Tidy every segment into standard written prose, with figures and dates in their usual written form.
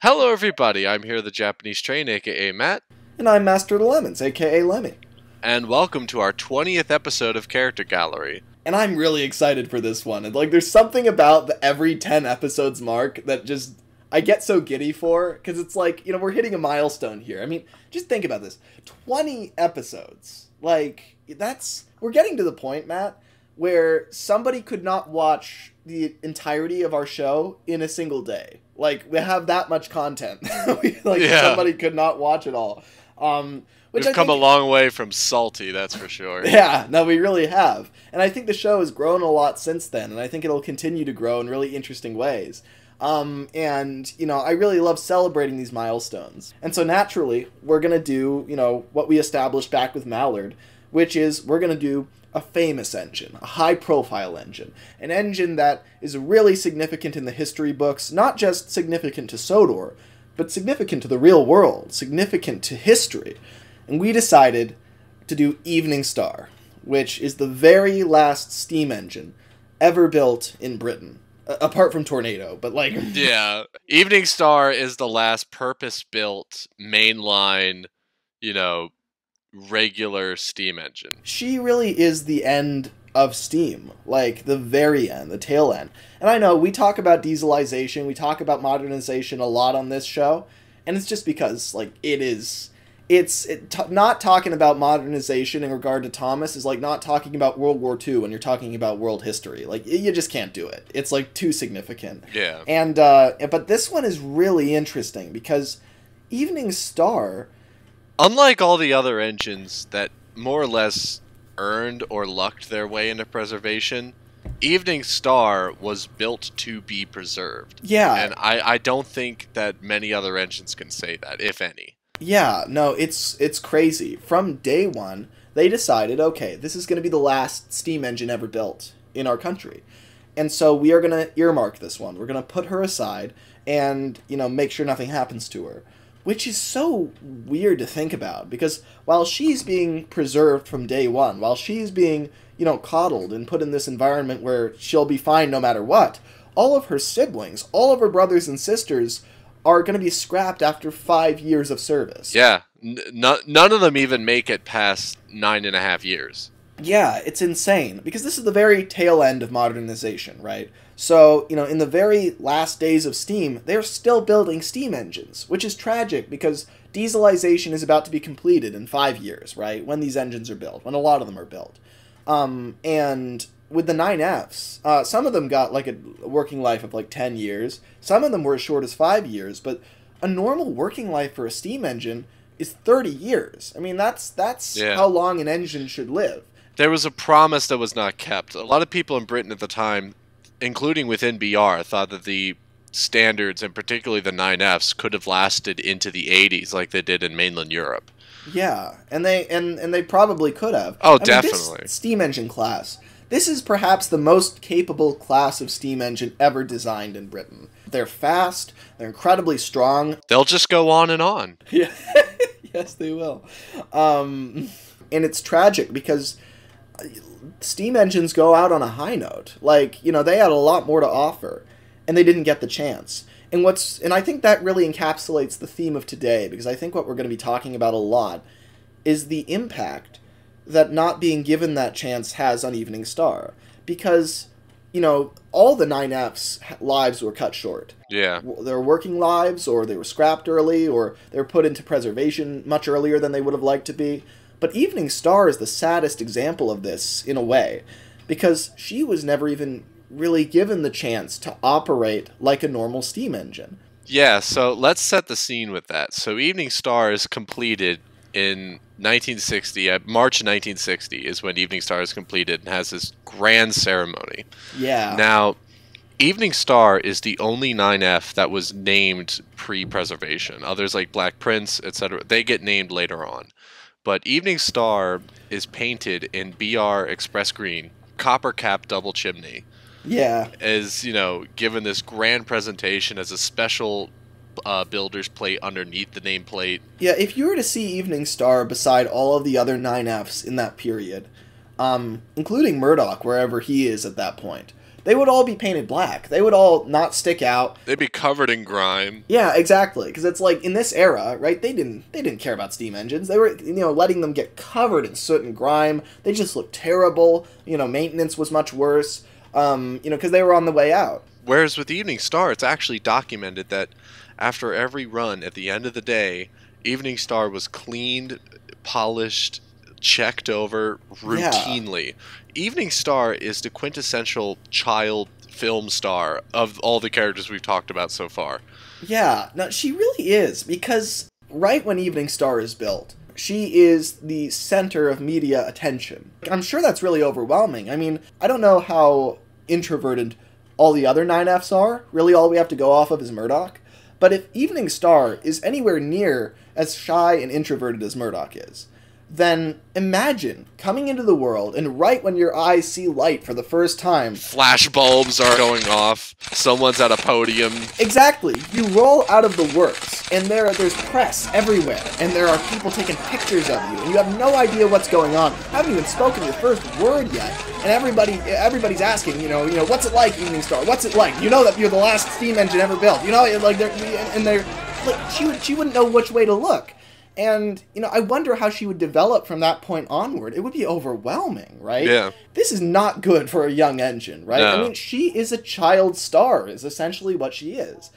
Hello everybody, I'm here the Japanese Train, aka Matt. And I'm Master of the Lemons, aka Lemmy. And welcome to our 20th episode of Character Gallery. And I'm really excited for this one. And, there's something about the every 10 episodes mark that just, I get so giddy for, because it's we're hitting a milestone here. I mean, just think about this. 20 episodes. We're getting to the point, Matt, where somebody could not watch the entirety of our show in a single day. We have that much content. Somebody could not watch it all. We've come a long way from Salty, that's for sure. Yeah, no, we really have. And I think the show has grown a lot since then, and I think it'll continue to grow in really interesting ways. I really love celebrating these milestones. And so naturally, we're going to do, what we established back with Mallard, which is we're going to do a famous engine, a high-profile engine, an engine that is really significant in the history books, not just significant to Sodor, but significant to the real world, significant to history. And we decided to do Evening Star, which is the very last steam engine ever built in Britain. Apart from Tornado, but Yeah, Evening Star is the last purpose-built, mainline, regular steam engine. She really is the end of steam, the very end, the tail end. And I know we talk about dieselization, we talk about modernization a lot on this show, and it's just because not talking about modernization in regard to Thomas is like not talking about World War II when you're talking about world history. You just can't do it. It's too significant. Yeah. And but this one is really interesting because Evening Star, unlike all the other engines that more or less earned or lucked their way into preservation, Evening Star was built to be preserved. Yeah. And I don't think that many other engines can say that, if any. Yeah, no, it's crazy. From day one, they decided, okay, this is going to be the last steam engine ever built in our country. And so we are going to earmark this one. We're going to put her aside and, make sure nothing happens to her. Which is so weird to think about, because while she's being preserved from day one, while she's being, coddled and put in this environment where she'll be fine no matter what, all of her siblings, all of her brothers and sisters are going to be scrapped after 5 years of service. Yeah, none of them even make it past 9.5 years. Yeah, it's insane, because this is the very tail end of modernization, right? So, in the very last days of steam, they're still building steam engines, which is tragic because dieselization is about to be completed in 5 years, right? When these engines are built, when a lot of them are built. And with the 9Fs, some of them got a working life of 10 years. Some of them were as short as 5 years, but a normal working life for a steam engine is 30 years. I mean, that's how long an engine should live. There was a promise that was not kept. A lot of people in Britain at the time, including within BR, thought that the standards, and particularly the 9Fs, could have lasted into the 80s like they did in mainland Europe. Yeah, and they probably could have. Oh, definitely. This steam engine class, this is perhaps the most capable class of steam engine ever designed in Britain. They're fast, they're incredibly strong. They'll just go on and on. Yeah, yes, they will. And it's tragic because steam engines go out on a high note. They had a lot more to offer, and they didn't get the chance. And I think that really encapsulates the theme of today, because I think what we're going to be talking about a lot is the impact that not being given that chance has on Evening Star. Because, all the 9Fs' lives were cut short. Yeah. Their working lives, or they were scrapped early, or they were put into preservation much earlier than they would have liked to be. But Evening Star is the saddest example of this, in a way, because she was never even really given the chance to operate like a normal steam engine. Yeah, so let's set the scene with that. So Evening Star is completed in 1960. March 1960 is when Evening Star is completed and has this grand ceremony. Yeah. Now, Evening Star is the only 9F that was named pre-preservation. Others like Black Prince, etc., they get named later on. But Evening Star is painted in BR Express Green, copper cap double chimney. Yeah. Is, given this grand presentation as a special builder's plate underneath the nameplate. Yeah, if you were to see Evening Star beside all of the other 9Fs in that period, including Murdoch, wherever he is at that point, they would all be painted black. They would all not stick out. They'd be covered in grime. Yeah, exactly. Because it's like, in this era, right, they didn't care about steam engines. They were, letting them get covered in soot and grime. They just looked terrible. Maintenance was much worse, because they were on the way out. Whereas with Evening Star, it's actually documented that after every run, at the end of the day, Evening Star was cleaned, polished, checked over routinely. Yeah. Evening Star is the quintessential child film star of all the characters we've talked about so far. Yeah, no, she really is, because right when Evening Star is built, she is the center of media attention. I'm sure that's really overwhelming. I mean, I don't know how introverted all the other 9Fs are. Really, all we have to go off of is Murdoch. But if Evening Star is anywhere near as shy and introverted as Murdoch is, then imagine coming into the world and right when your eyes see light for the first time, flash bulbs are going off, someone's at a podium. Exactly. You roll out of the works, and there's press everywhere, and there are people taking pictures of you, and you have no idea what's going on. Haven't even spoken your first word yet, and everybody's asking, what's it like, Evening Star? What's it like? You know that you're the last steam engine ever built. They're like, she wouldn't know which way to look. And, I wonder how she would develop from that point onward. It would be overwhelming, right? Yeah. This is not good for a young engine, right? No. I mean, she is a child star, is essentially what she is.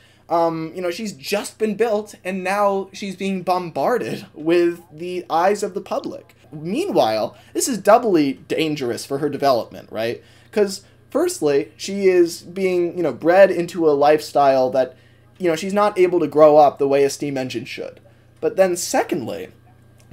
She's just been built, and now she's being bombarded with the eyes of the public. Meanwhile, this is doubly dangerous for her development, right? Because, firstly, she is being, bred into a lifestyle that, she's not able to grow up the way a steam engine should. But then secondly,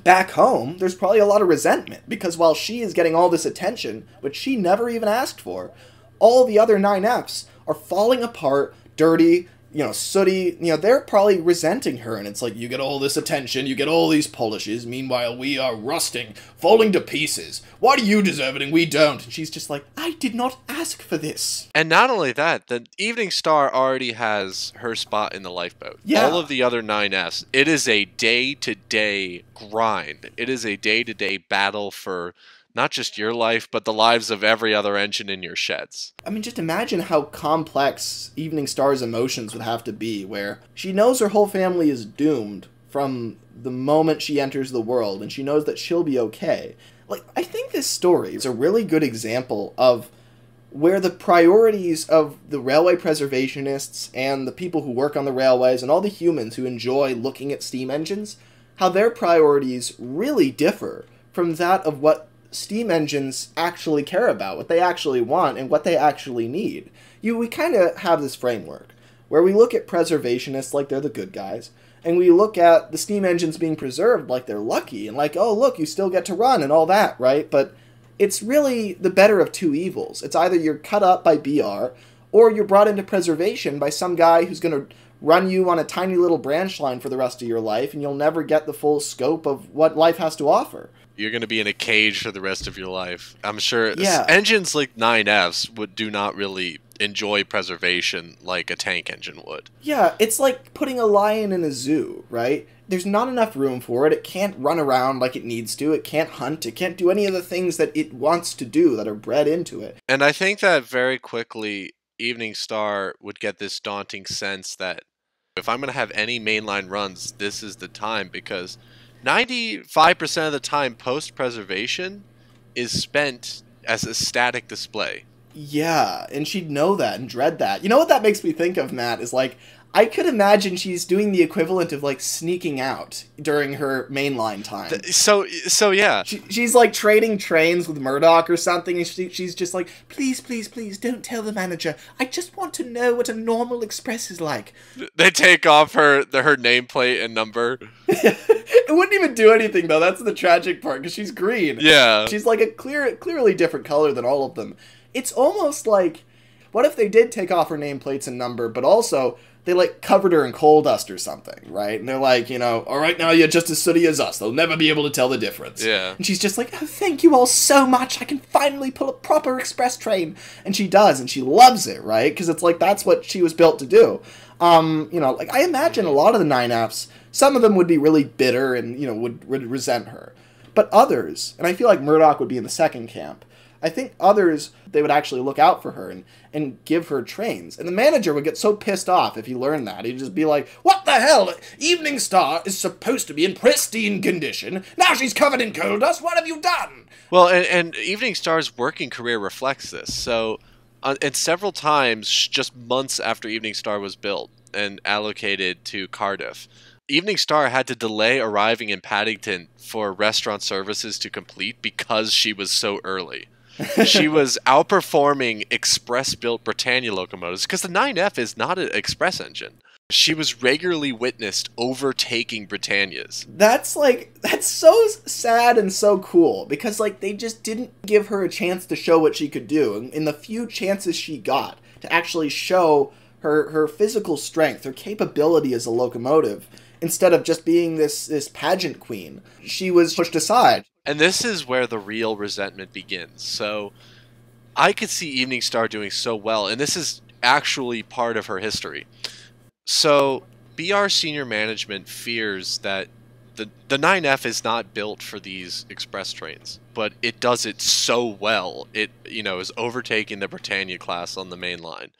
back home, there's probably a lot of resentment, because while she is getting all this attention, which she never even asked for, all the other 9Fs are falling apart, dirty, sooty, they're probably resenting her, and it's like, you get all this attention, you get all these polishes, meanwhile we are rusting, falling to pieces. Why do you deserve it and we don't? And she's just like, I did not ask for this. And not only that, the Evening Star already has her spot in the lifeboat. Yeah. All of the other 9Fs, it is a day-to-day grind. It is a day-to-day battle for not just your life, but the lives of every other engine in your sheds. I mean, just imagine how complex Evening Star's emotions would have to be, where she knows her whole family is doomed from the moment she enters the world, and she knows that she'll be okay. Like, I think this story is a really good example of where the priorities of the railway preservationists and the people who work on the railways and all the humans who enjoy looking at steam engines, how their priorities really differ from that of what steam engines actually care about, what they actually want, and what they actually need. We kind of have this framework where we look at preservationists like they're the good guys, and we look at the steam engines being preserved like they're lucky, and like, oh, look, you still get to run and all that, right? But it's really the better of two evils. It's either you're cut up by BR, or you're brought into preservation by some guy who's going to run you on a tiny little branch line for the rest of your life, and you'll never get the full scope of what life has to offer. You're going to be in a cage for the rest of your life. I'm sure Yeah. engines like 9Fs do not really enjoy preservation like a tank engine would. Yeah, it's like putting a lion in a zoo, right? There's not enough room for it. It can't run around like it needs to. It can't hunt. It can't do any of the things that it wants to do that are bred into it. And I think that very quickly Evening Star would get this daunting sense that if I'm going to have any mainline runs, this is the time, because 95% of the time post-preservation is spent as a static display. Yeah, and she'd know that and dread that. You know what that makes me think of, Matt, is like, I could imagine she's doing the equivalent of, like, sneaking out during her mainline time. So yeah. She's, like, trading trains with Murdoch or something, and she's just like, please, please, please, don't tell the manager. I just want to know what a normal express is like. They take off her nameplate and number. It wouldn't even do anything, though. That's the tragic part, because she's green. Yeah. She's, like, a clearly different color than all of them. It's almost like, what if they did take off her nameplates and number, but also they, like, covered her in coal dust or something, right? And they're like, all right, now you're just as sooty as us. They'll never be able to tell the difference. Yeah. And she's just like, oh, thank you all so much. I can finally pull a proper express train. And she does, and she loves it, right? Because it's like, that's what she was built to do. Like, I imagine a lot of the 9Fs, some of them would be really bitter and, would resent her. But others, and I feel like Murdoch would be in the second camp, I think others, they would actually look out for her and give her trains. And the manager would get so pissed off if he learned that. He'd just be like, what the hell? Evening Star is supposed to be in pristine condition. Now she's covered in coal dust. What have you done? Well, and Evening Star's working career reflects this. So, and several times, just months after Evening Star was built and allocated to Cardiff, Evening Star had to delay arriving in Paddington for restaurant services to complete because she was so early. She was outperforming express-built Britannia locomotives because the 9F is not an express engine. She was regularly witnessed overtaking Britannias. That's so sad and so cool because like they just didn't give her a chance to show what she could do. And in the few chances she got to actually show her physical strength, her capability as a locomotive, instead of just being this pageant queen, she was pushed aside. And this is where the real resentment begins. So I could see Evening Star doing so well, and this is actually part of her history. So BR senior management fears that the 9F is not built for these express trains, but it does it so well. It, is overtaking the Britannia class on the main line.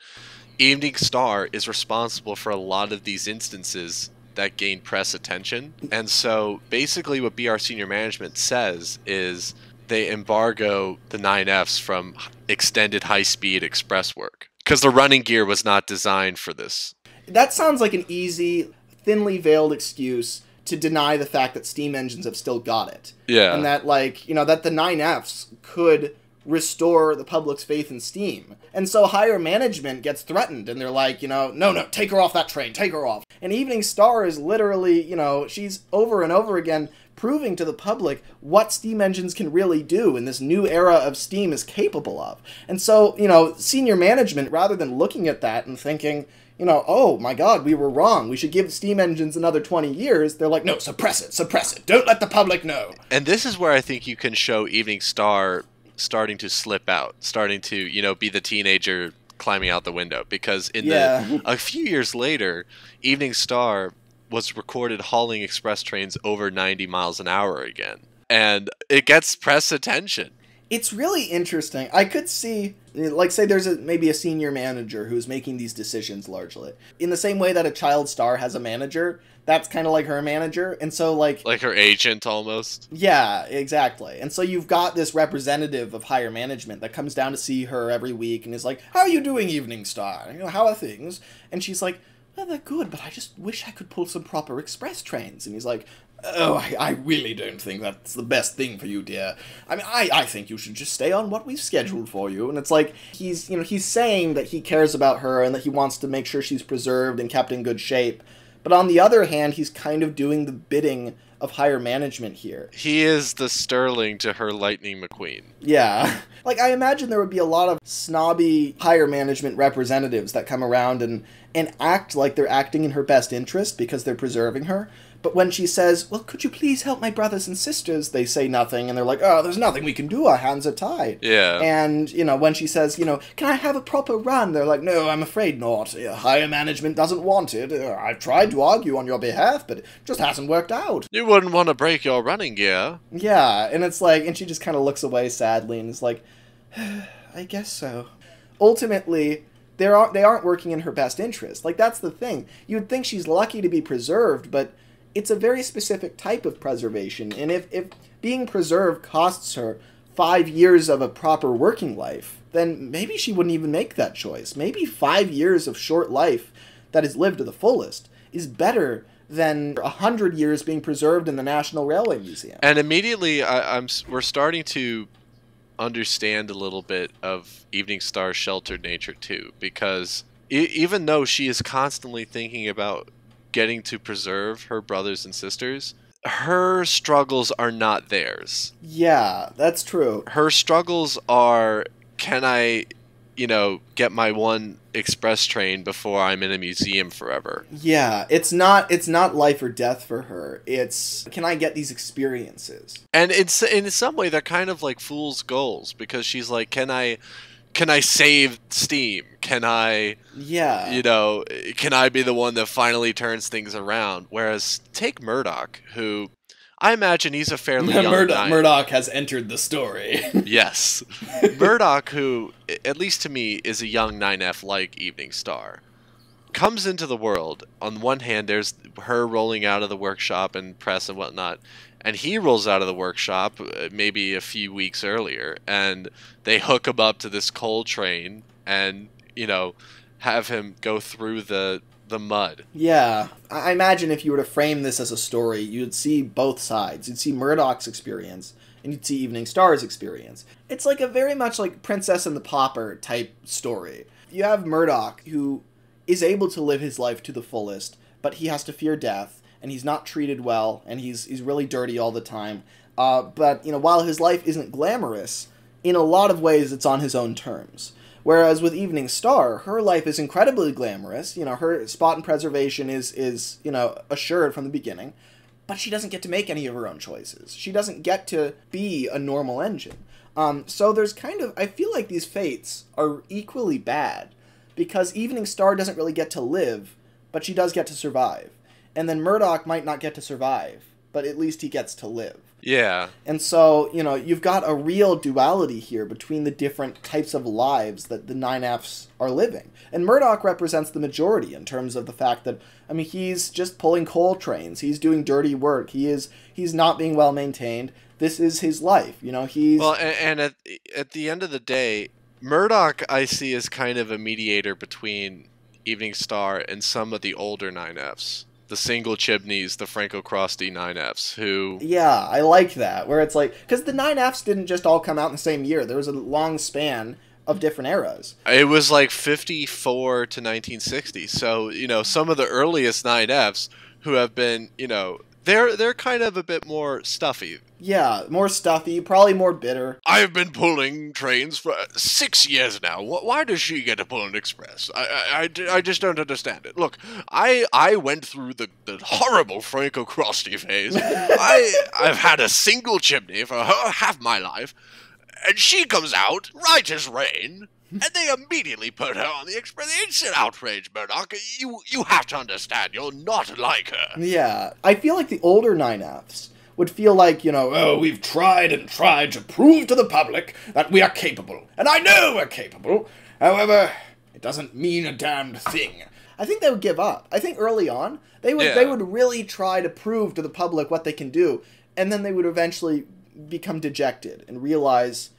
Evening Star is responsible for a lot of these instances that gain press attention. And so basically what BR senior management says is they embargo the 9Fs from extended high-speed express work because the running gear was not designed for this. That sounds like an easy, thinly veiled excuse to deny the fact that steam engines have still got it. Yeah. And that, that the 9Fs could restore the public's faith in steam. And so higher management gets threatened, and they're like, no, take her off that train, take her off. And Evening Star is literally, she's over and over again proving to the public what steam engines can really do and this new era of steam is capable of. And so, senior management, rather than looking at that and thinking, oh my god, we were wrong, we should give steam engines another 20 years, they're like, no, suppress it, don't let the public know. And this is where I think you can show Evening Star starting to slip out, starting to, be the teenager climbing out the window, because a few years later, Evening Star was recorded hauling express trains over 90 miles an hour again, and it gets press attention. It's really interesting. I could see, say there's maybe a senior manager who's making these decisions largely. In the same way that a child star has a manager, that's kind of like her manager. And so like her agent almost. Yeah, exactly. And so you've got this representative of higher management that comes down to see her every week and is like, how are you doing, Evening Star? How are things? And she's like, well, they're good, but I just wish I could pull some proper express trains. And he's like, oh, I really don't think that's the best thing for you, dear. I mean, I think you should just stay on what we've scheduled for you. And it's like, he's saying that he cares about her and that he wants to make sure she's preserved and kept in good shape. But on the other hand, he's kind of doing the bidding of higher management here. He is the Sterling to her Lightning McQueen. Yeah. I imagine there would be a lot of snobby higher management representatives that come around and act like they're acting in her best interest because they're preserving her. But when she says, well, could you please help my brothers and sisters, they say nothing, and they're like, oh, there's nothing we can do, our hands are tied. Yeah. And, when she says, can I have a proper run? They're like, no, I'm afraid not. Higher management doesn't want it. I've tried to argue on your behalf, but it just hasn't worked out. You wouldn't want to break your running gear. Yeah, and it's like, and she just kind of looks away sadly and is like, I guess so. Ultimately, they aren't working in her best interest. That's the thing. You would think she's lucky to be preserved, but it's a very specific type of preservation, and if being preserved costs her 5 years of a proper working life, then maybe she wouldn't even make that choice. Maybe 5 years of short life that is lived to the fullest is better than 100 years being preserved in the National Railway Museum. And immediately, we're starting to understand a little bit of Evening Star's sheltered nature too, because even though she is constantly thinking about getting to preserve her brothers and sisters, her struggles are not theirs. Yeah, that's true. Her struggles are, can I, get my one express train before I'm in a museum forever? Yeah, it's not life or death for her. It's, can I get these experiences? And in some way, they're kind of like fool's goals, because she's like, can I save steam? Can I, can I be the one that finally turns things around? Whereas take Murdoch, who I imagine he's a fairly young Murdoch has entered the story. Yes. Murdoch, who, at least to me, is a young 9F like Evening Star, comes into the world. On one hand, there's her rolling out of the workshop and press and whatnot, and he rolls out of the workshop maybe a few weeks earlier, and they hook him up to this coal train and, have him go through the mud. Yeah. I imagine if you were to frame this as a story, you'd see both sides. You'd see Murdoch's experience, and you'd see Evening Star's experience. It's like a very much like Princess and the Pauper type story. You have Murdoch, who is able to live his life to the fullest, but he has to fear death, and he's not treated well, and he's really dirty all the time. But while his life isn't glamorous, in a lot of ways it's on his own terms. Whereas with Evening Star, her life is incredibly glamorous. Her spot and preservation is assured from the beginning, but she doesn't get to make any of her own choices. She doesn't get to be a normal engine. So there's I feel like these fates are equally bad, because Evening Star doesn't really get to live, but she does get to survive. And then Murdoch might not get to survive, but at least he gets to live. Yeah. And so, you've got a real duality here between the different types of lives that the 9Fs are living. And Murdoch represents the majority in terms of the fact that, he's just pulling coal trains. He's doing dirty work. He's not being well maintained. This is his life. He's... Well, and at the end of the day, Murdoch I see as kind of a mediator between Evening Star and some of the older 9Fs. The single chimneys, the Franco Crosty 9Fs, who... Yeah, I like that, where it's like... Because the 9Fs didn't just all come out in the same year. There was a long span of different eras. It was like 54 to 1960. So, some of the earliest 9Fs who have been, they're kind of a bit more stuffy. Yeah, more stuffy, probably more bitter. I've been pulling trains for 6 years now. Why does she get to pull an express? I just don't understand it. Look, I went through the horrible Franco Crosty phase. I've had a single chimney for half my life, and she comes out, right as rain, and they immediately put her on the express. It's an outrage, Murdoch. You have to understand, you're not like her. Yeah, I feel like the older 9Fs would feel like, we've tried and tried to prove to the public that we are capable. And I know we're capable. However, it doesn't mean a damned thing. I think they would give up. I think early on, they would really try to prove to the public what they can do. And then they would eventually become dejected and realize,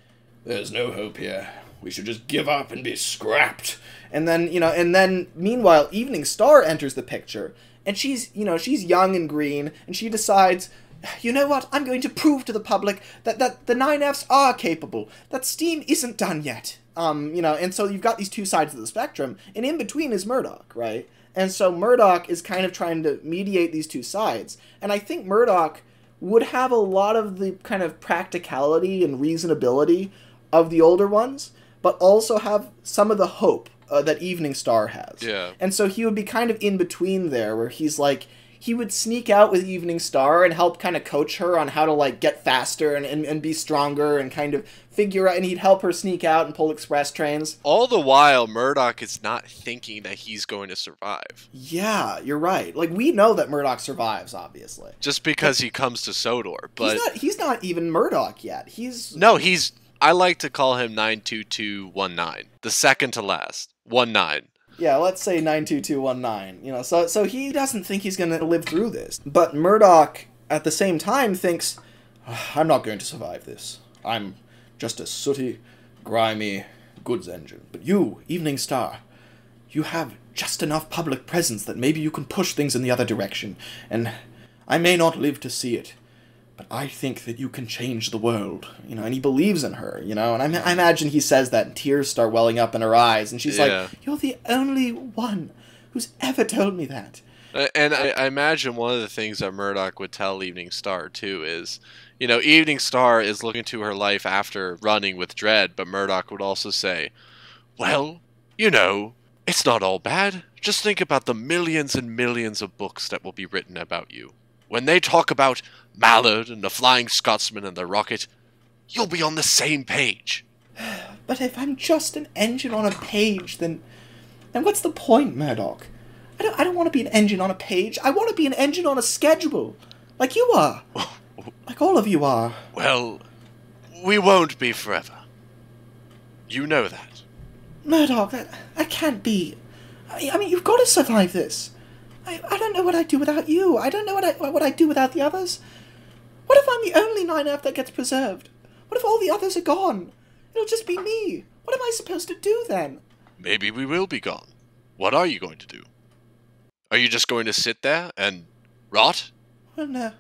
there's no hope here. We should just give up and be scrapped. And then, meanwhile, Evening Star enters the picture. And she's young and green. And she decides... You know what? I'm going to prove to the public that the 9Fs are capable. That steam isn't done yet. And so you've got these two sides of the spectrum, and in between is Murdoch, right? And so Murdoch is kind of trying to mediate these two sides. And I think Murdoch would have a lot of the kind of practicality and reasonability of the older ones, but also have some of the hope that Evening Star has. Yeah. And so he would be kind of in between there, where he's like... He would sneak out with Evening Star and help kind of coach her on how to, get faster and be stronger and kind of figure out... And he'd help her sneak out and pull express trains. All the while, Murdoch is not thinking that he's going to survive. Yeah, you're right. We know that Murdoch survives, obviously. Just because he comes to Sodor, but... He's not even Murdoch yet. No, he's... I like to call him 92219. The second to last. 19. Yeah, let's say 92219. So he doesn't think he's going to live through this. But Murdoch, at the same time, thinks, I'm not going to survive this. I'm just a sooty, grimy goods engine. But you, Evening Star, you have just enough public presence that maybe you can push things in the other direction. And I may not live to see it, but I think that you can change the world. And he believes in her, and I imagine he says that and tears start welling up in her eyes. And she's like, you're the only one who's ever told me that. And I imagine one of the things that Murdoch would tell Evening Star, too, is, Evening Star is looking to her life after running with Dread, but Murdoch would also say, well, it's not all bad. Just think about the millions and millions of books that will be written about you. When they talk about Mallard and the Flying Scotsman and the rocket, you'll be on the same page. But if I'm just an engine on a page, then what's the point, Murdoch? I don't want to be an engine on a page. I want to be an engine on a schedule, like you are. Like all of you are. Well, we won't be forever. You know that. Murdoch, that can't be. I mean, you've got to survive this. I don't know what I'd do without you. I don't know what I'd do without the others. What if I'm the only 9F that gets preserved? What if all the others are gone? It'll just be me. What am I supposed to do then? Maybe we will be gone. What are you going to do? Are you just going to sit there and rot? Well, no.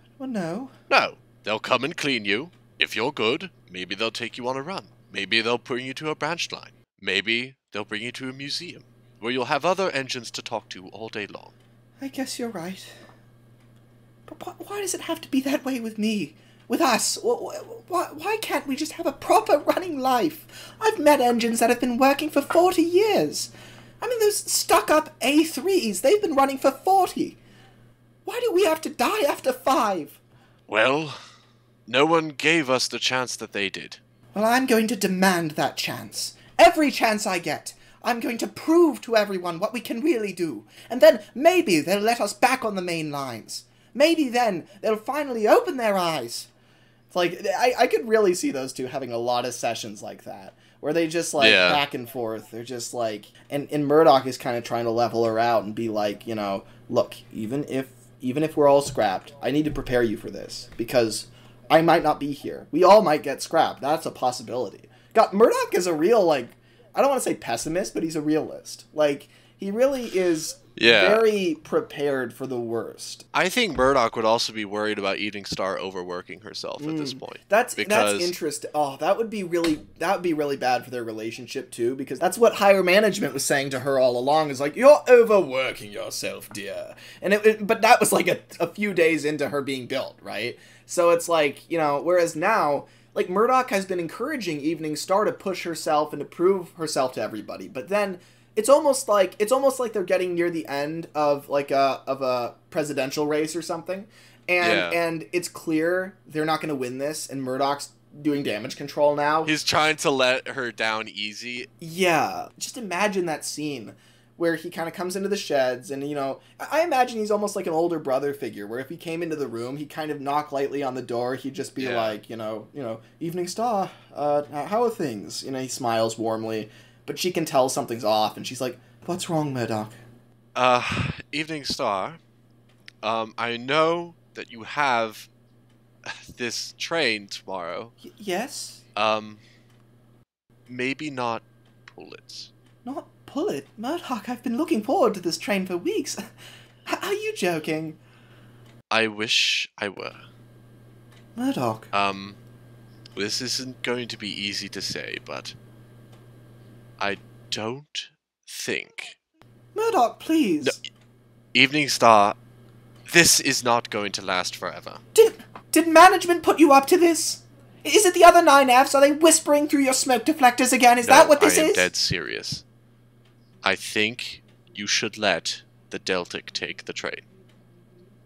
No. They'll come and clean you. If you're good, maybe they'll take you on a run. Maybe they'll bring you to a branch line. Maybe they'll bring you to a museum, where you'll have other engines to talk to all day long. I guess you're right. But why does it have to be that way with me? With us? Why can't we just have a proper running life? I've met engines that have been working for 40 years. I mean, those stuck-up A3s, they've been running for 40. Why do we have to die after 5? Well, no one gave us the chance that they did. Well, I'm going to demand that chance. Every chance I get. I'm going to prove to everyone what we can really do. And then maybe they'll let us back on the main lines. Maybe then they'll finally open their eyes. It's like, I could really see those two having a lot of sessions like that, where they just, like, back and forth. They're just, like... And Murdoch is kind of trying to level her out and be like, you know, look, even if we're all scrapped, I need to prepare you for this, because I might not be here. We all might get scrapped. That's a possibility. God, Murdoch is a real, like... I don't want to say pessimist, but he's a realist. Like, he really is... very prepared for the worst. I think Murdoch would also be worried about Evening Star overworking herself at this point. That's interesting. Oh, that would be really bad for their relationship too, because that's what higher management was saying to her all along. Is like, you're overworking yourself, dear. And but that was like a few days into her being built, right? So it's like, you know, whereas now, like, Murdoch has been encouraging Evening Star to push herself and to prove herself to everybody, but then. It's almost like they're getting near the end of a presidential race or something, and it's clear they're not going to win this, and Murdoch's doing damage control now. He's trying to let her down easy. Yeah, just imagine that scene where he kind of comes into the sheds, and, you know, I imagine he's almost like an older brother figure, where if he came into the room, he'd kind of knock lightly on the door, he'd just be like, you know, Evening Star, how are things? You know, he smiles warmly. But she can tell something's off, and she's like, what's wrong, Murdoch? Evening Star, I know that you have this train tomorrow. Yes? Maybe not pull it. Not pull it? Murdoch, I've been looking forward to this train for weeks. Are you joking? I wish I were. Murdoch. This isn't going to be easy to say, but... I don't think... Murdoch, please! No, Evening Star, this is not going to last forever. Did management put you up to this? Is it the other 9Fs? Are they whispering through your smoke deflectors again? Is that what this is? I am dead serious. I think you should let the Deltic take the train.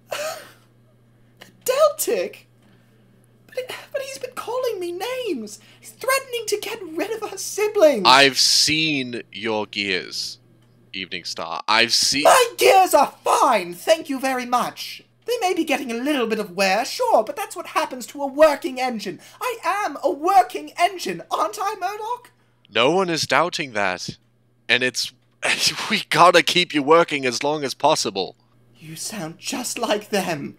The Deltic? But he's been calling me names. He's threatening to get rid of our siblings. I've seen your gears, Evening Star. I've seen... My gears are fine, thank you very much. They may be getting a little bit of wear, sure, but that's what happens to a working engine. I am a working engine, aren't I, Murdoch? No one is doubting that. And it's... we gotta keep you working as long as possible. You sound just like them.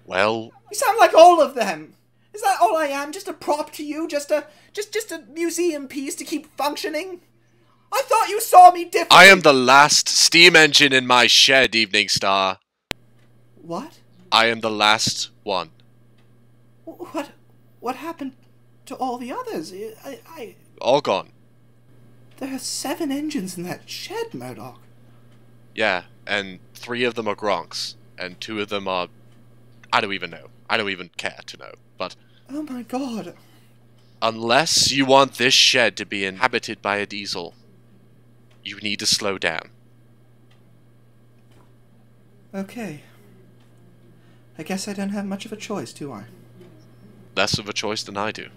Well... You sound like all of them. Is that all I am? Just a prop to you? Just a museum piece to keep functioning? I thought you saw me differently. I am the last steam engine in my shed, Evening Star. What? I am the last one. What happened to all the others? All gone. There are 7 engines in that shed, Murdoch. Yeah, and 3 of them are Gronks, and 2 of them are... I don't even know. I don't even care to know, but... Oh my god. Unless you want this shed to be inhabited by a diesel, you need to slow down. Okay. I guess I don't have much of a choice, do I? Less of a choice than I do.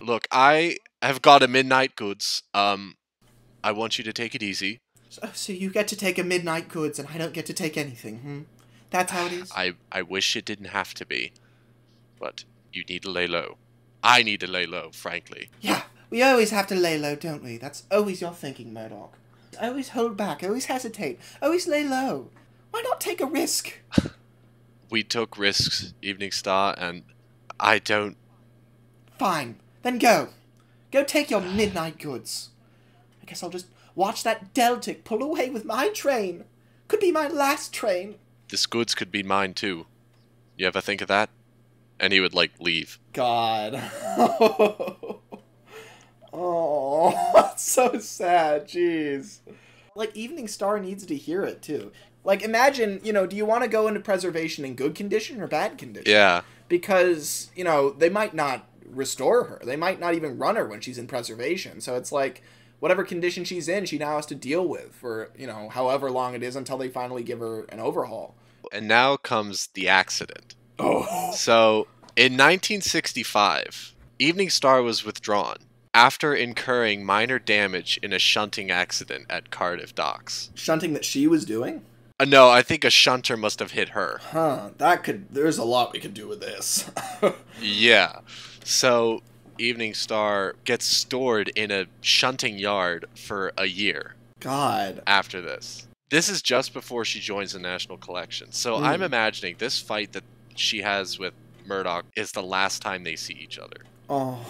Look, I have got a midnight goods. I want you to take it easy. So you get to take a midnight goods and I don't get to take anything, That's how it is? I wish it didn't have to be. But you need to lay low. I need to lay low, frankly. Yeah, we always have to lay low, don't we? That's always your thinking, Murdoch. Always hold back, always hesitate, always lay low. Why not take a risk? We took risks, Evening Star, and I don't... Fine, then go. Go take your midnight goods. I guess I'll just watch that Deltic pull away with my train. Could be my last train. This goods could be mine, too. You ever think of that? And he would, like, leave. God. Oh, that's so sad, jeez. Like, Evening Star needs to hear it, too. Like, imagine, you know, do you want to go into preservation in good condition or bad condition? Yeah. Because, you know, they might not restore her. They might not even run her when she's in preservation. So it's like, whatever condition she's in, she now has to deal with for, you know, however long it is until they finally give her an overhaul. And now comes the accident. Oh. So, in 1965, Evening Star was withdrawn after incurring minor damage in a shunting accident at Cardiff Docks. Shunting that she was doing? No, I think a shunter must have hit her. Huh, there's a lot we could do with this. Yeah. So, Evening Star gets stored in a shunting yard for a year. God. After this. This is just before she joins the National Collection. So I'm imagining this fight that she has with Murdoch is the last time they see each other. Oh.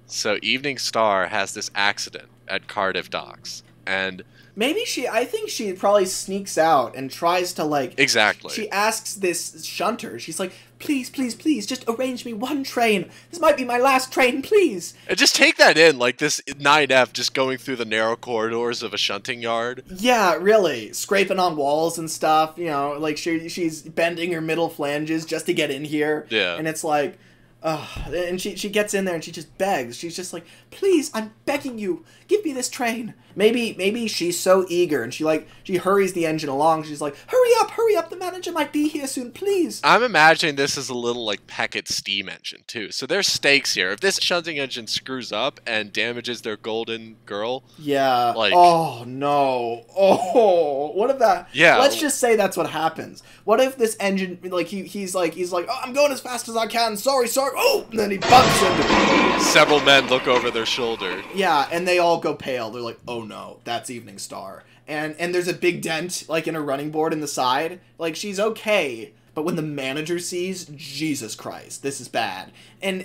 So Evening Star has this accident at Cardiff Docks. And maybe I think she probably sneaks out and tries to, like... Exactly. She asks this shunter, she's like, please, please, please, just arrange me one train. This might be my last train, please. And just take that in, like this 9F just going through the narrow corridors of a shunting yard. Yeah, really. Scraping on walls and stuff, you know, like she's bending her middle flanges just to get in here. Yeah. And it's like... and she gets in there and she just begs. She's just like, please, I'm begging you, give me this train. Maybe she's so eager and she hurries the engine along. She's like, hurry up, the manager might be here soon, please. I'm imagining this is a little like Peckett steam engine too. So there's stakes here. If this shunting engine screws up and damages their golden girl, yeah. Like, oh no. Oh, what if that? Yeah. Let's just say that's what happens. What if this engine, like he's like, oh, I'm going as fast as I can. Sorry. Oh, and then he bumps into me. Several men look over their shoulder. Yeah, and they all go pale. They're like, oh no, that's Evening Star. And there's a big dent, like, in her running board in the side. Like, she's okay, but when the manager sees, Jesus Christ, this is bad. And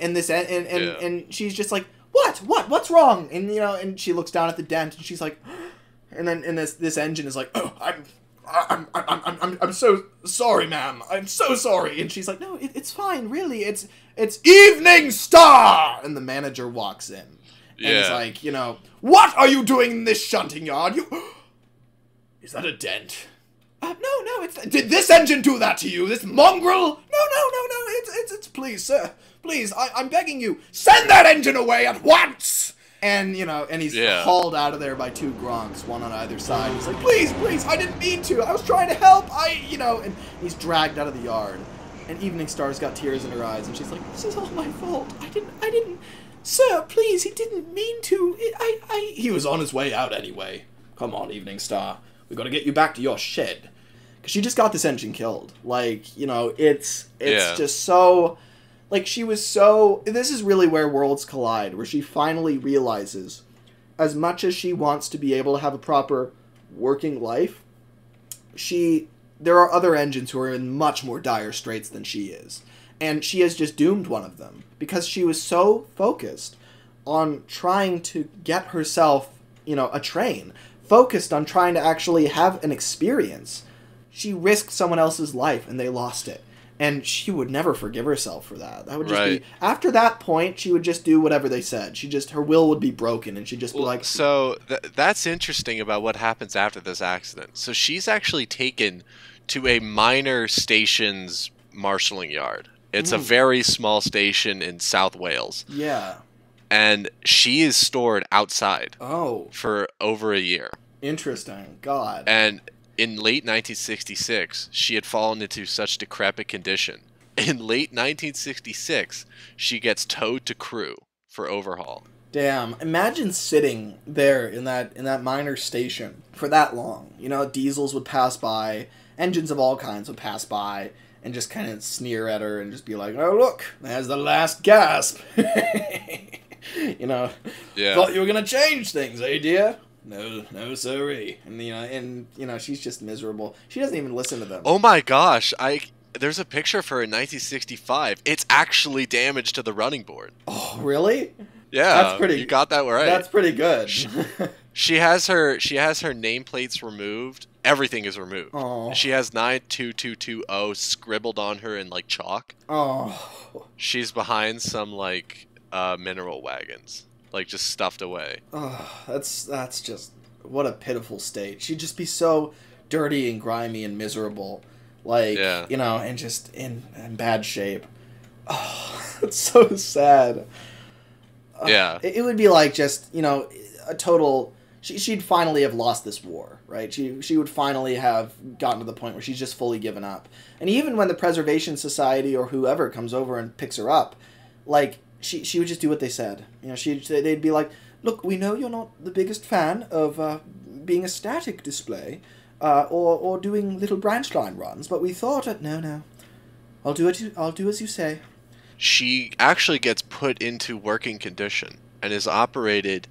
she's just like, what's wrong? And, you know, and she looks down at the dent, and she's like, and this engine is like, oh, I'm so sorry, ma'am. I'm so sorry. And she's like, no, it's fine, really. It's Evening Star! And the manager walks in. And he's like, you know, what are you doing in this shunting yard? Is that a dent? No, did this engine do that to you? This mongrel? No, it's please, sir. Please, I'm begging you, send that engine away at once! And, you know, and he's hauled out of there by two Gronks, one on either side. He's like, please, I didn't mean to. I was trying to help. And he's dragged out of the yard. And Evening Star's got tears in her eyes, and she's like, this is all my fault. I didn't, sir, please, he didn't mean to. He was on his way out anyway. Come on, Evening Star. We gotta get you back to your shed. Because she just got this engine killed. Like, you know, it's just so... Like, she was so... This is really where worlds collide, where she finally realizes, as much as she wants to be able to have a proper working life, there are other engines who are in much more dire straits than she is. And she has just doomed one of them, because she was so focused on trying to get herself, you know, a train, focused on trying to actually have an experience. She risked someone else's life, and they lost it. And she would never forgive herself for that. That would just be... After that point, she would just do whatever they said. Her will would be broken, and she'd just be like... So, that's interesting about what happens after this accident. So she's actually taken to a minor station's marshalling yard. It's a very small station in South Wales. Yeah. And she is stored outside. Oh. For over a year. Interesting. God. And... in late 1966, she had fallen into such decrepit condition. In late 1966, she gets towed to Crewe for overhaul. Damn, imagine sitting there in that minor station for that long. You know, diesels would pass by, engines of all kinds would pass by, and just kind of sneer at her and just be like, "Oh, look, there's the last gasp." You know, Yeah. thought you were gonna change things, eh, dear? No, no, sirree. And she's just miserable. She doesn't even listen to them. Oh my gosh, there's a picture of her in 1965. It's actually damaged to the running board. Oh, really? Yeah, that's pretty. You got that right. That's pretty good. She has her nameplates removed. Everything is removed. Oh. She has 92220 scribbled on her in like chalk. Oh. She's behind some like mineral wagons, like just stuffed away. Oh, that's just what a pitiful state. She'd just be so dirty and grimy and miserable, like and just in bad shape. Oh, it's so sad. Yeah, it would be like just a total. She'd finally have lost this war, right? She would finally have gotten to the point where she's just fully given up. And even when the Preservation Society or whoever comes over and picks her up, like she would just do what they said. They'd be like, "Look, we know you're not the biggest fan of being a static display, or doing little branch line runs, but we thought, no, I'll do as you say." She actually gets put into working condition and is operated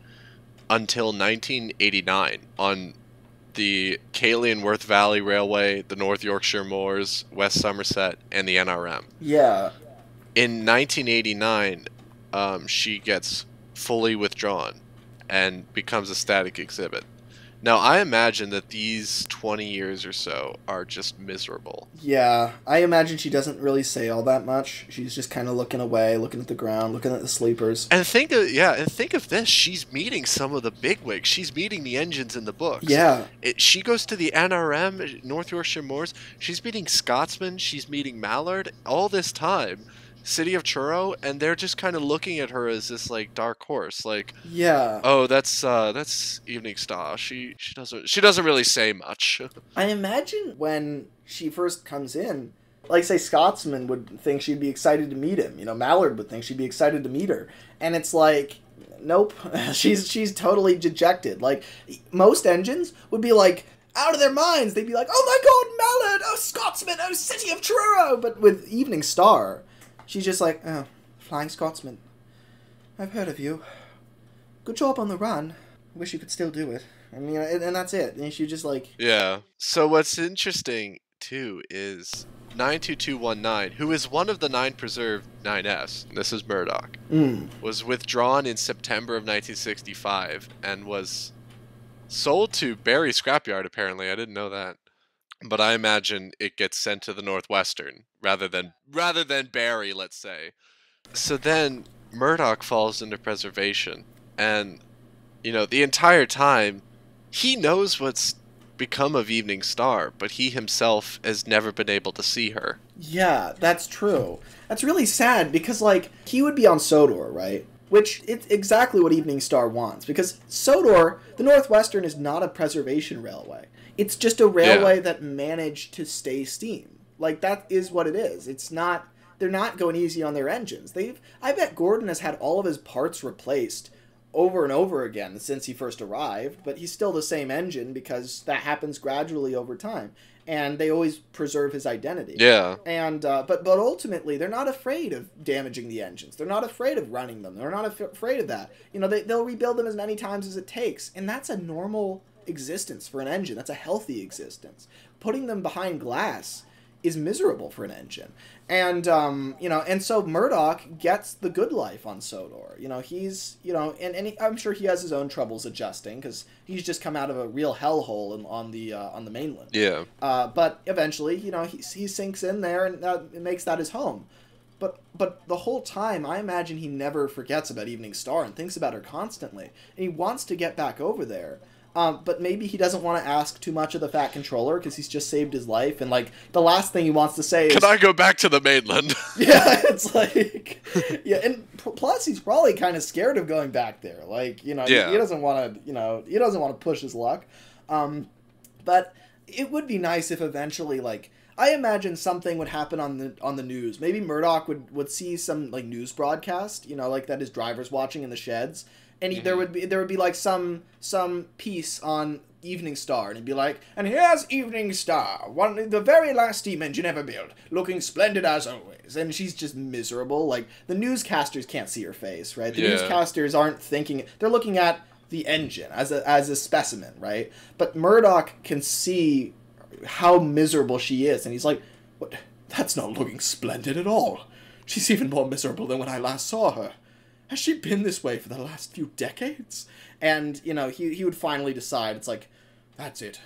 until 1989 on the Cayley-and-Worth Valley Railway, the North Yorkshire Moors, West Somerset, and the NRM. Yeah. In 1989, she gets fully withdrawn and becomes a static exhibit. Now, I imagine that these 20 years or so are just miserable. Yeah, I imagine she doesn't really say all that much. She's just kind of looking away, looking at the ground, looking at the sleepers. And think of this. She's meeting some of the bigwigs. She's meeting the engines in the books. Yeah. She goes to the NRM, North Yorkshire Moors. She's meeting Scotsman. She's meeting Mallard. All this time, City of Truro, and they're just kind of looking at her as this like dark horse, like, yeah, oh, that's Evening Star. She doesn't really say much. I imagine when she first comes in, like say Scotsman would think she'd be excited to meet him. Mallard would think she'd be excited to meet her, and it's like, nope, she's totally dejected. Like most engines would be like out of their minds. They'd be like, oh my God, Mallard, oh Scotsman, oh City of Truro. But with Evening Star, she's just like, oh, Flying Scotsman, I've heard of you. Good job on the run. Wish you could still do it. And that's it. And she just like... Yeah. So what's interesting, too, is 92219, who is one of the 9 preserved 9S, this is Murdoch, was withdrawn in September of 1965 and was sold to Barry Scrapyard, apparently. I didn't know that. But I imagine it gets sent to the Northwestern rather than Barry, let's say. So then Murdoch falls into preservation, and the entire time he knows what's become of Evening Star, but he himself has never been able to see her. Yeah, that's true. That's really sad because he would be on Sodor, right? Which it's exactly what Evening Star wants, because Sodor, the Northwestern, is not a preservation railway. It's just a railway that managed to stay steam. That is what it is. It's not, they're not going easy on their engines. I bet Gordon has had all of his parts replaced over and over again since he first arrived, but he's still the same engine because that happens gradually over time. And they always preserve his identity. Yeah. And but ultimately, they're not afraid of damaging the engines. They're not afraid of running them. They're not afraid of that. They'll rebuild them as many times as it takes, and that's a normal existence for an engine. That's a healthy existence. Putting them behind glass is miserable for an engine. And and so Murdoch gets the good life on Sodor. He's I'm sure he has his own troubles adjusting because he's just come out of a real hellhole on the mainland. Yeah. But eventually, he sinks in there and makes that his home. But the whole time, I imagine he never forgets about Evening Star and thinks about her constantly. And he wants to get back over there. But maybe he doesn't want to ask too much of the Fat Controller because he's just saved his life. And, the last thing he wants to say is... Can I go back to the mainland? Yeah, it's like... Yeah, and plus he's probably kind of scared of going back there. He doesn't want to, he doesn't want to push his luck. But it would be nice if eventually, I imagine something would happen on the news. Maybe Murdoch would see some, news broadcast, that his driver's watching in the sheds. and there would be like some piece on Evening Star, and he'd be like, and here's Evening Star, the very last steam engine ever built, looking splendid as always. And she's just miserable. Like, the newscasters can't see her face, right? The newscasters aren't thinking, they're looking at the engine as a specimen, right? But Murdoch can see how miserable she is, and he's like, what? That's not looking splendid at all. She's even more miserable than when I last saw her. Has she been this way for the last few decades? And, you know, he would finally decide, it's like, that's it.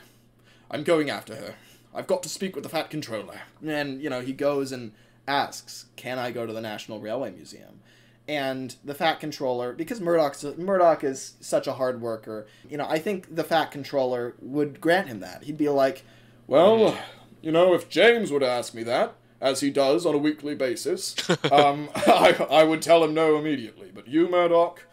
I'm going after her. I've got to speak with the Fat Controller. And, you know, he goes and asks, can I go to the National Railway Museum? And the Fat Controller, because Murdoch is such a hard worker, you know, I think the Fat Controller would grant him that. He'd be like, well, you know, if James would ask me that, as he does on a weekly basis, I would tell him no immediately. But you, Murdoch,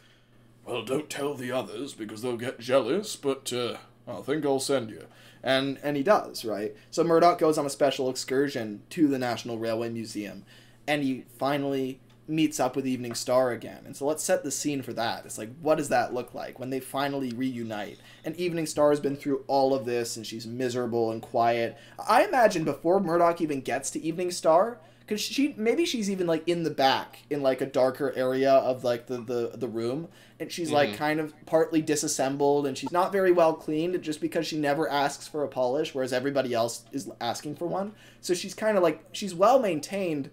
well, don't tell the others, because they'll get jealous, but I think I'll send you. And he does, right? So Murdoch goes on a special excursion to the National Railway Museum, and he finally meets up with Evening Star again. And so let's set the scene for that. It's like, what does that look like when they finally reunite? And Evening Star has been through all of this, and she's miserable and quiet. I imagine before Murdoch even gets to Evening Star, because maybe she's even like in the back, in like a darker area of like the room, and she's like kind of partly disassembled, and she's not very well cleaned just because she never asks for a polish, whereas everybody else is asking for one. So she's kind of like, she's well maintained,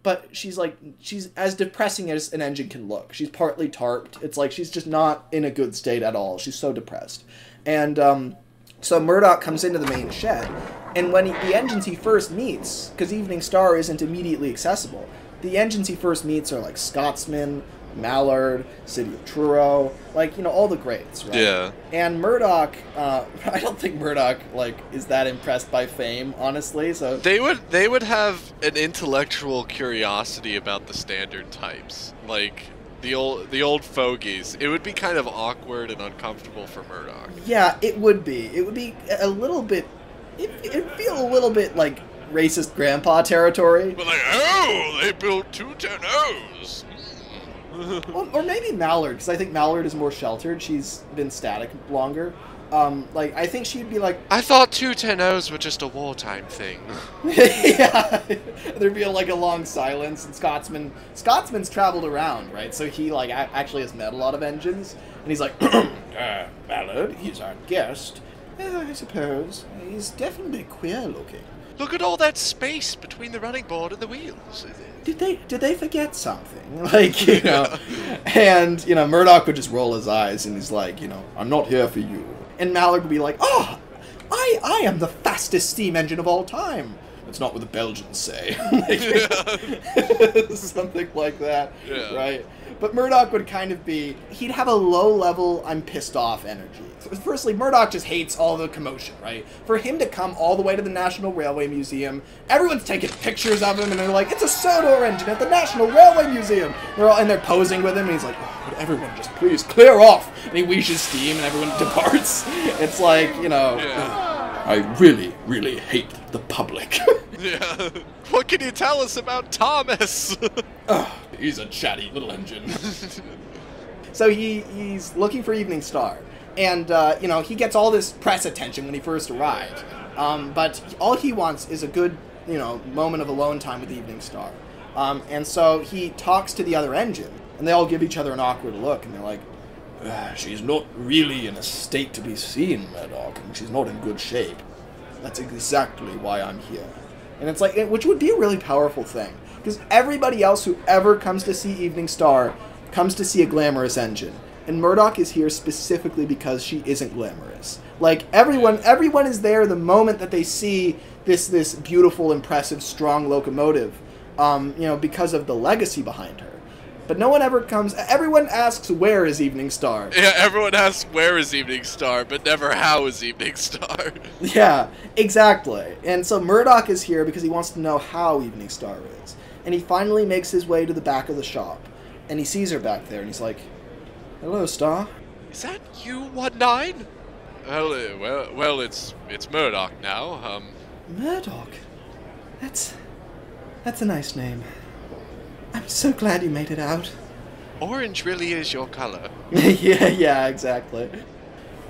but she's as depressing as an engine can look. She's partly tarped. It's like she's just not in a good state at all. She's so depressed. And so Murdoch comes into the main shed, and when the engines he first meets, because Evening Star isn't immediately accessible, the engines he first meets are like Scotsman, Mallard, City of Truro, like, you know, all the greats, right? Yeah. And Murdoch, I don't think Murdoch, like, is that impressed by fame, honestly, so... They would have an intellectual curiosity about the standard types. Like, the old fogies. It would be kind of awkward and uncomfortable for Murdoch. Yeah, it would be. It would be a little bit... It'd feel a little bit like racist grandpa territory. But like, oh, they built 210Os. Well, or maybe Mallard, because I think Mallard is more sheltered. She's been static longer. Like, I think she'd be like... I thought 210Os were just a wartime thing. Yeah. There'd be like a long silence, and Scotsman's traveled around, right? So he, like, actually has met a lot of engines. And he's like, Mallard, he's our guest. I suppose. He's definitely queer looking. Look at all that space between the running board and the wheels. Did they forget something? Like, you know. And, you know, Murdoch would just roll his eyes, and he's like, you know, I'm not here for you. And Mallard would be like, oh, I am the fastest steam engine of all time. That's not what the Belgians say. Like, something like that, right? But Murdoch would kind of be, he'd have a low-level, I'm pissed off energy. Firstly, Murdoch just hates all the commotion, right? For him to come all the way to the National Railway Museum, everyone's taking pictures of him, and they're like, it's a Sodor engine at the National Railway Museum! They're posing with him, and he's like, oh, would everyone just please clear off? And he wheezes steam, and everyone departs. It's like, you know, I really, really hate the public. Yeah. What can you tell us about Thomas? He's a chatty little engine. So he's looking for Evening Star. And, you know, he gets all this press attention when he first arrived. But all he wants is a good, you know, moment of alone time with Evening Star. And so he talks to the other engine, and they all give each other an awkward look, and they're like, she's not really in a state to be seen, Murdoch, and she's not in good shape. That's exactly why I'm here. And it's like, which would be a really powerful thing. Because everybody else who ever comes to see Evening Star comes to see a glamorous engine. And Murdoch is here specifically because she isn't glamorous. Like, everyone is there the moment that they see this beautiful, impressive, strong locomotive, you know, because of the legacy behind her. But no one ever comes... Everyone asks, where is Evening Star? Yeah, everyone asks, where is Evening Star, but never, how is Evening Star? Yeah, exactly. And so Murdoch is here because he wants to know how Evening Star is. And he finally makes his way to the back of the shop. And he sees her back there, and he's like, hello, Star. Is that you, 19? Well, it's Murdoch now. Murdoch? That's a nice name. I'm so glad you made it out. Orange really is your color. Yeah, exactly.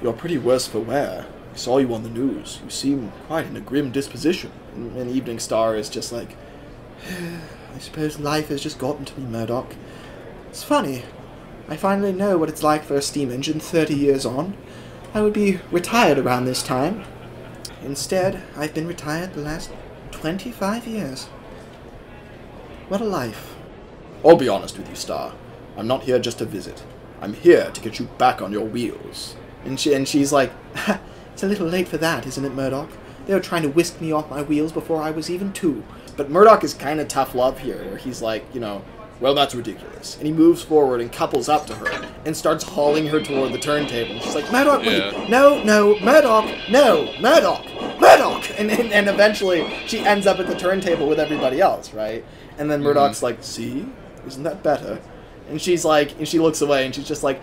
You're pretty worse for wear. I saw you on the news. You seem quite in a grim disposition. And Evening Star is just like, I suppose life has just gotten to me, Murdoch. It's funny. I finally know what it's like for a steam engine 30 years on. I would be retired around this time. Instead, I've been retired the last 25 years. What a life. I'll be honest with you, Star. I'm not here just to visit. I'm here to get you back on your wheels. And she's like, it's a little late for that, isn't it, Murdoch? They were trying to whisk me off my wheels before I was even 2. But Murdoch is kind of tough love here, where he's like, well, that's ridiculous. And he moves forward and couples up to her and starts hauling her toward the turntable. She's like, Murdoch, wait, no, Murdoch, no, Murdoch, Murdoch! And eventually she ends up at the turntable with everybody else, right? And then Murdoch's like, see? Isn't that better? And she's like, and she looks away and she's just like,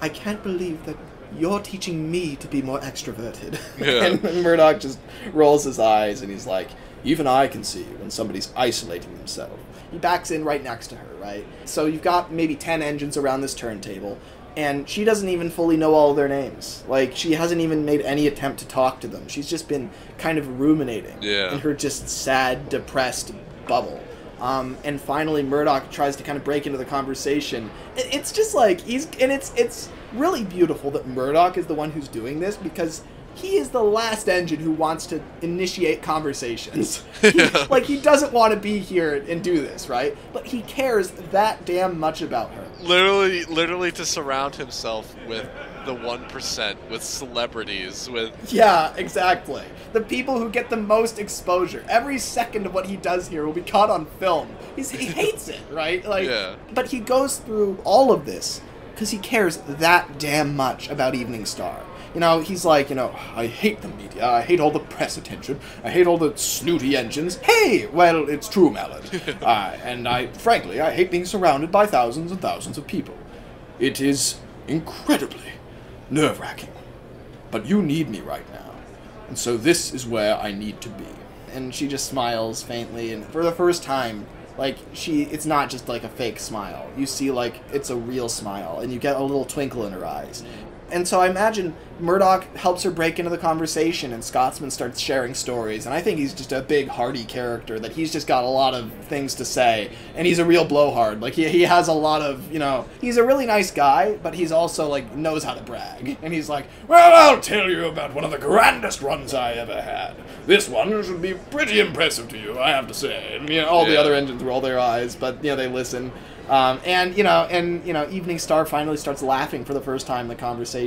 I can't believe that you're teaching me to be more extroverted. Yeah. And Murdoch just rolls his eyes and he's like, even I can see when somebody's isolating themselves. He backs in right next to her, right? So you've got maybe 10 engines around this turntable, and she doesn't even fully know all their names. Like, she hasn't even made any attempt to talk to them. She's just been kind of ruminating in her just sad, depressed bubble. And finally Murdoch tries to kind of break into the conversation. It's just like, it's really beautiful that Murdoch is the one who's doing this, because he is the last engine who wants to initiate conversations. He doesn't want to be here and do this, right? But he cares that damn much about her. Literally to surround himself with the 1%, with celebrities, with... Yeah, exactly. The people who get the most exposure. Every second of what he does here will be caught on film. He hates it, right? But he goes through all of this because he cares that damn much about Evening Star. He's like, I hate the media, I hate all the press attention, I hate all the snooty engines. Hey, well, it's true, Mallard. Frankly, I hate being surrounded by thousands and thousands of people. It is incredibly nerve-wracking. But you need me right now, and so this is where I need to be. And she just smiles faintly, and for the first time, it's not just like a fake smile. You see, it's a real smile, and you get a little twinkle in her eyes. And so I imagine Murdoch helps her break into the conversation, and Scotsman starts sharing stories. And I think he's just a big, hearty character, that he's just got a lot of things to say. And he's a real blowhard. He has a lot of, he's a really nice guy, but he's also, knows how to brag. And he's like, well, I'll tell you about one of the grandest runs I ever had. This one should be pretty impressive to you, I have to say. And, all the other engines roll their eyes, but, they listen. Evening Star finally starts laughing for the first time in the conversation.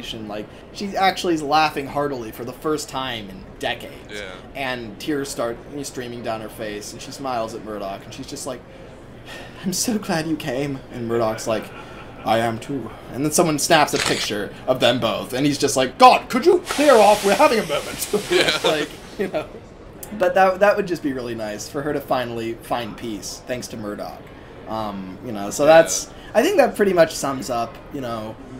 She actually is laughing heartily for the first time in decades. Yeah. And tears start streaming down her face, and she smiles at Murdoch, and she's just like, I'm so glad you came. And Murdoch's like, I am too. And then someone snaps a picture of them both, and he's just like, God, could you clear off? We're having a moment. Yeah. But that would just be really nice for her to finally find peace, thanks to Murdoch. So that's, I think that pretty much sums up,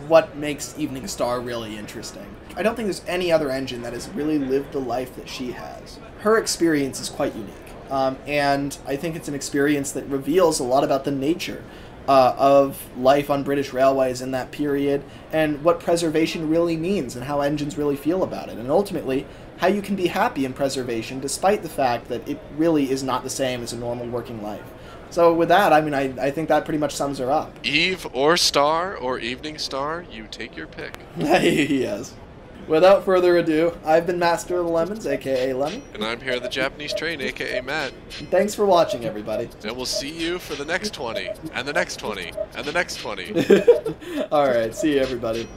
what makes Evening Star really interesting. I don't think there's any other engine that has really lived the life that she has. Her experience is quite unique, and I think it's an experience that reveals a lot about the nature of life on British railways in that period, and what preservation really means, and how engines really feel about it, and ultimately, how you can be happy in preservation despite the fact that it really is not the same as a normal working life. So with that, I think that pretty much sums her up. Eve or Star or Evening Star, you take your pick. Yes. Without further ado, I've been Master of the Lemons, a.k.a. Lemon. And I'm here at the Japanese Train, a.k.a. Matt. And thanks for watching, everybody. And we'll see you for the next 20, and the next 20, and the next 20. Alright, see you, everybody.